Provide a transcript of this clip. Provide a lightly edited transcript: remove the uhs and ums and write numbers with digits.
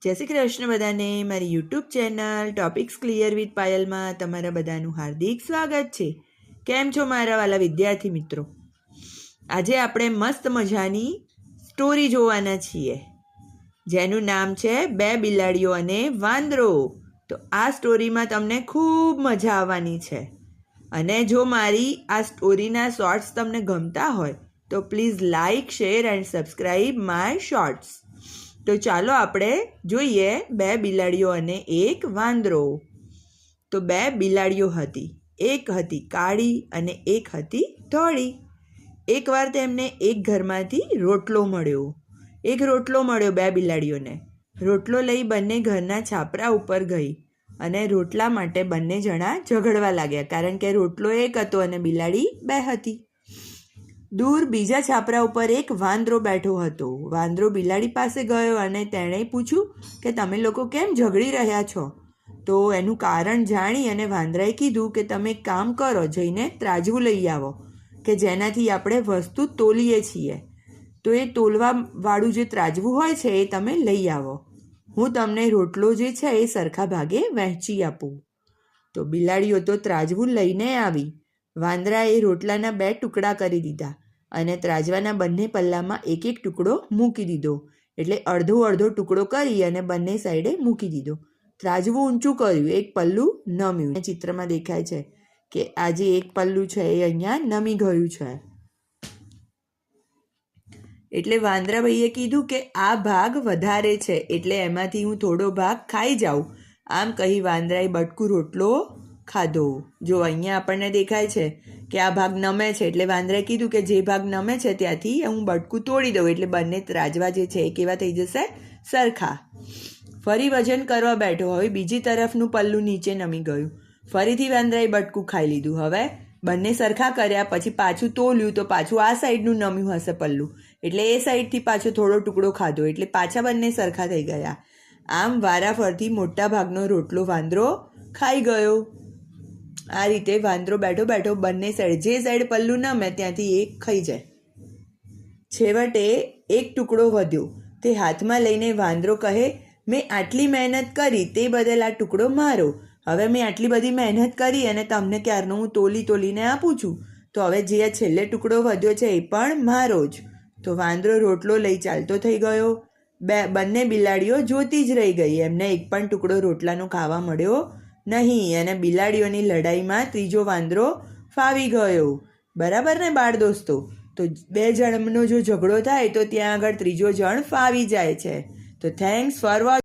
જય શ્રી કૃષ્ણ બધાને મારી YouTube channel topics clear with પાયલમાં તમારા બધાનું હાર્દિક સ્વાગત છે। કેમ છો મારા વાલા વિદ્યાર્થી મિત્રો? આજે આપણે મસ્ત મજાની સ્ટોરી જોવાના છીએ જેનું નામ છે બે બિલાડીઓ અને વાંદરો। તો આ સ્ટોરીમાં તમને ખૂબ મજા આવવાની છે અને જો મારી આ સ્ટોરીના શોર્ટ્સ તમને ગમતા હોય તો please like share and subscribe my shorts. તો ચાલો આપણે જોઈએ બે બિલાડીઓ અને એક વાંદરો। તો બે બિલાડીઓ હતી, એક હતી કાળી અને એક હતી ધોળી। એકવાર તેમને એક ઘરમાંથી રોટલો મળ્યો। એક રોટલો મળ્યો બે બિલાડીઓને। રોટલો લઈ બંને ઘરના છાપરા ઉપર ગઈ અને રોટલા માટે બંને જણા ઝઘડવા લાગ્યા, કારણ કે રોટલો એક હતો અને બિલાડી બે હતી। દૂર બીજા છાપરા ઉપર એક વાંદરો બેઠો હતો। વાંદરો બિલાડી પાસે ગયો અને તેણે પૂછ્યું કે તમે લોકો કેમ ઝઘડી રહ્યા છો? તો એનું કારણ જાણી અને વાંદરાએ કીધું કે તમે એક કામ કરો, જઈને ત્રાજવું લઈ આવો કે જેનાથી આપણે વસ્તુ તોલીએ છીએ। તો એ તોલવાવાળું જે ત્રાજવું હોય છે એ તમે લઈ આવો, હું તમને રોટલો જે છે એ સરખા ભાગે વહેંચી આપું। તો બિલાડીઓ તો ત્રાજવું લઈને આવી। વાંદરાએ રોટલાના બે ટુકડા કરી દીધા અને ત્રાજવાના બંને પલ્લામાં એક એક ટુકડો મૂકી દીધો, એટલે અડધો અડધો ટુકડો કરી અને બંને સાઈડે મૂકી દીધો। ત્રાજવું ઊંચું કર્યું, એક પલ્લું નમ્યું। ચિત્રમાં દેખાય છે કે આ જે એક પલ્લું છે એ અહીંયા નમી ગયું છે। એટલે વાંદરાભાઈએ કીધું કે આ ભાગ વધારે છે એટલે એમાંથી હું થોડો ભાગ ખાઈ જાઉં। આમ કહી વાંદરાએ બટકું રોટલો ખાધો। જો અહીંયા આપણને દેખાય છે કે આ ભાગ નમે છે એટલે વાંદરાએ કીધું કે જે ભાગ નમે છે ત્યાંથી હું બટકું તોડી દઉં, એટલે બંને ત્રાજવા જે છે એ કેવા થઈ જશે? સરખા। ફરી વજન કરવા બેઠો, હવે બીજી તરફનું પલ્લું નીચે નમી ગયું। ફરીથી વાંદરાએ બટકું ખાઈ લીધું। હવે બંને સરખા કર્યા પછી પાછું તોલ્યું તો પાછું આ સાઈડનું નમ્યું હશે પલ્લું, એટલે એ સાઈડથી પાછો થોડો ટુકડો ખાધો, એટલે પાછા બંને સરખા થઈ ગયા। આમ વારાફરતી મોટા ભાગનો રોટલો વાંદરો ખાઈ ગયો। આ રીતે વાંદરો બેઠો બેઠો બંને સાઈડ, જે સાઈડ પલ્લું નમે ત્યાંથી એક ખાઈ જાય। છેવટે એક ટુકડો વધ્યો, તે હાથમાં લઈને વાંદરો કહે, મેં આટલી મહેનત કરી તે બદલ આ ટુકડો મારો। હવે મેં આટલી બધી મહેનત કરી અને તમને ક્યારનો હું તોલીને આપું છું, તો હવે જે આ છેલ્લે ટુકડો વધ્યો છે એ પણ મારો જ। તો વાંદરો રોટલો લઈ ચાલતો થઈ ગયો। બંને બિલાડીઓ જોતી જ રહી ગઈ, એમને એક પણ ટુકડો રોટલાનો ખાવા મળ્યો નહીં અને બિલાડીઓની લડાઈમાં ત્રીજો વાંદરો ફાવી ગયો। બરાબર ને બાળ દોસ્તો? તો બે જણનો જો ઝઘડો થાય તો ત્યાં આગળ ત્રીજો જણ ફાવી જાય છે। તો થેન્ક્સ ફોર વોચિંગ।